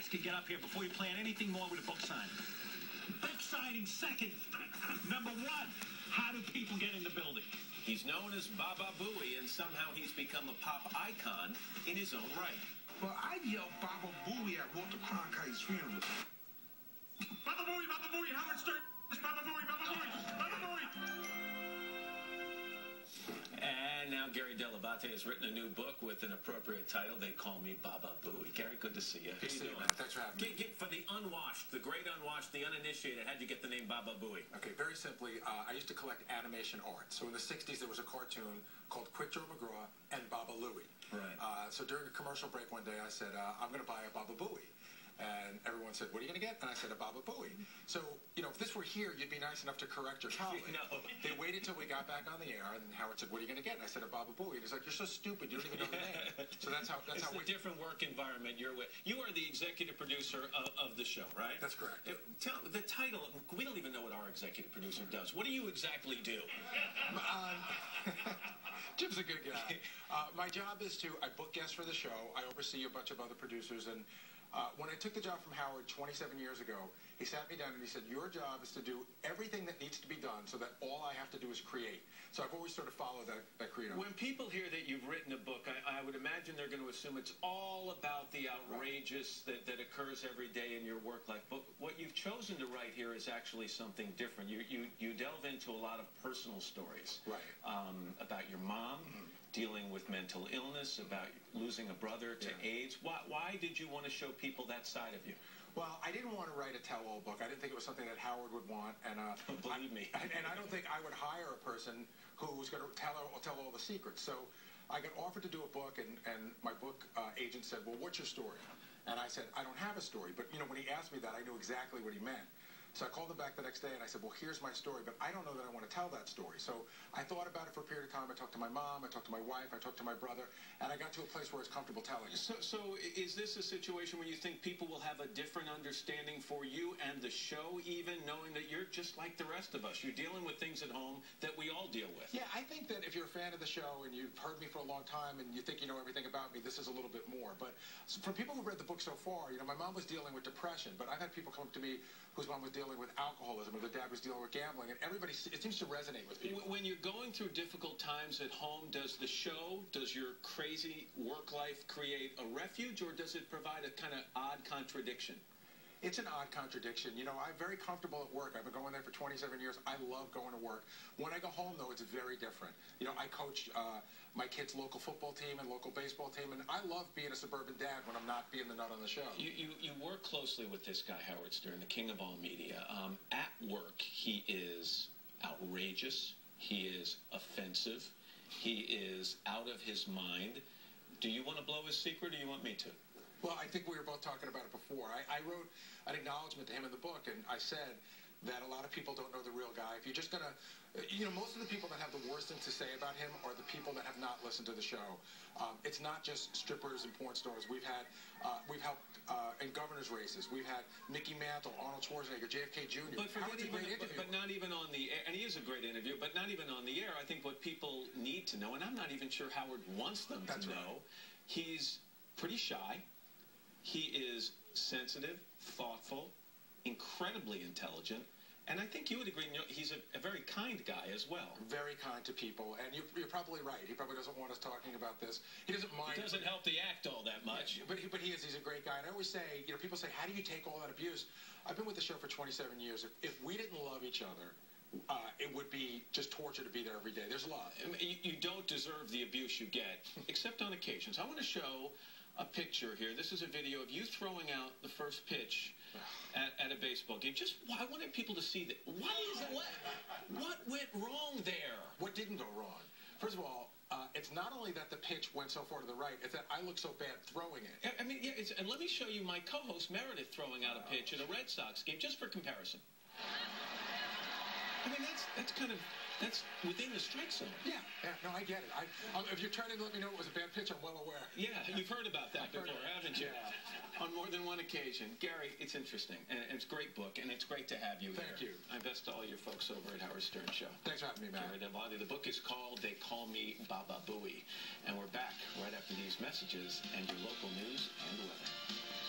guests can get up here before you plan anything more with a book signing. Book signing second. Number one, how do people get in the building? He's known as Baba Booey, and somehow he's become a pop icon in his own right. Well, I yelled Baba Booey at Walter Cronkite's funeral. Baba Booey, Howard Stern. Baba Booey, Baba Booey, Baba Booey. And now Gary Dell'Abate has written a new book with an appropriate title. They Call Me Baba Booey. Gary, good to see you. Good to see you, man. Thanks for having me. For the unwashed, the great unwashed, the uninitiated, how'd you get the name Baba Booey? Okay, very simply, I used to collect animation art. So in the 60s, there was a cartoon called Quick Joe McGraw and Baba Louie. Right. So during a commercial break one day, I said, I'm going to buy a Baba Booey. And everyone said, what are you going to get? And I said, a Baba Booey. So, you know, if this were here, you'd be nice enough to correct your colleague. No. They waited till we got back on the air, and Howard said, what are you going to get? And I said, a Baba Booey. And he's like, you're so stupid. You don't even know the name. So that's how it's a different work environment you're with. You are the executive producer of the show, right? That's correct. Tell the title. We don't even know what our executive producer does. What do you exactly do? Jim's a good guy. My job is I book guests for the show. I oversee a bunch of other producers, and when I took the job from Howard 27 years ago, he sat me down and he said, your job is to do everything that needs to be done so that all I have to do is create. So I've always sort of followed that credo. When people hear that you've written a book, I would imagine they're going to assume it's all about the outrageous that occurs every day in your work life. But what you've chosen to write here is actually something different. You delve into a lot of personal stories. Right. About your mom. Mm-hmm. Dealing with mental illness, about losing a brother to AIDS. Why did you want to show people that side of you? Well, I didn't want to write a tell-all book. I didn't think it was something that Howard would want. And believe me. And I don't think I would hire a person who was going to tell all the secrets. So I got offered to do a book, and my book agent said, well, what's your story? And I said, I don't have a story. But, you know, when he asked me that, I knew exactly what he meant. So I called him back the next day, and I said, well, here's my story, but I don't know that I want to tell that story. So I thought about it for a period of time. I talked to my mom, I talked to my wife, I talked to my brother, and I got to a place where it's comfortable telling it. So is this a situation where you think people will have a different understanding for you and the show, even knowing that you're just like the rest of us? You're dealing with things at home that we all deal with. Yeah, I think that if you're a fan of the show and you've heard me for a long time and you think you know everything about me, this is a little bit more. But for people who read the book so far, you know, my mom was dealing with depression, but I've had people come up to me whose mom was dealing with alcoholism, or their dad was dealing with gambling, and it seems to resonate with people. When you're going through difficult times at home, does the show, does your crazy work life create a refuge, or does it provide a kind of odd contradiction? It's an odd contradiction. You know, I'm very comfortable at work. I've been going there for 27 years. I love going to work. When I go home, though, it's very different. You know, I coach my kids' local football team and local baseball team, and I love being a suburban dad when I'm not being the nut on the show. You work closely with this guy, Howard Stern, the king of all media. At work, he is outrageous. He is offensive. He is out of his mind. Do you want to blow his secret, or do you want me to? Well, I think we were both talking about it before. I wrote an acknowledgement to him in the book, and I said that a lot of people don't know the real guy. If you're just going to, you know, most of the people that have the worst thing to say about him are the people that have not listened to the show. It's not just strippers and porn stars. We've helped in governor's races. We've had Mickey Mantle, Arnold Schwarzenegger, JFK Jr. But not even on the air, and he is a great interview, but not even on the air. I think what people need to know, and I'm not even sure Howard wants them to know, he's pretty shy. He is sensitive, thoughtful, incredibly intelligent, and I think you would agree, you know, he's a very kind guy as well. Very kind to people, and you're probably right. He probably doesn't want us talking about this. He doesn't mind. It doesn't help the act all that much. Yeah, but he's a great guy, and I always say, you know, people say, how do you take all that abuse? I've been with the show for 27 years. If we didn't love each other, it would be just torture to be there every day. There's love. I mean, you don't deserve the abuse you get, except on occasions. I want to show a picture here. This is a video of you throwing out the first pitch at a baseball game. I wanted people to see that. What went wrong there? What didn't go wrong? First of all, it's not only that the pitch went so far to the right, it's that I look so bad throwing it. I mean, yeah, and let me show you my co-host Meredith throwing out a pitch at a Red Sox game, just for comparison. I mean, that's within the strike zone. Yeah, no, I get it. If you're trying to let me know it was a bad pitch, I'm well aware. Yeah, you've heard about that before, haven't you? Yeah. On more than one occasion. Gary, it's interesting, and it's a great book, and it's great to have you here. Thank you. My best to all your folks over at Howard Stern Show. Thanks for having me, Matt. Gary Dell'Abate. The book is called They Call Me Baba Booey, and we're back right after these messages and your local news and weather.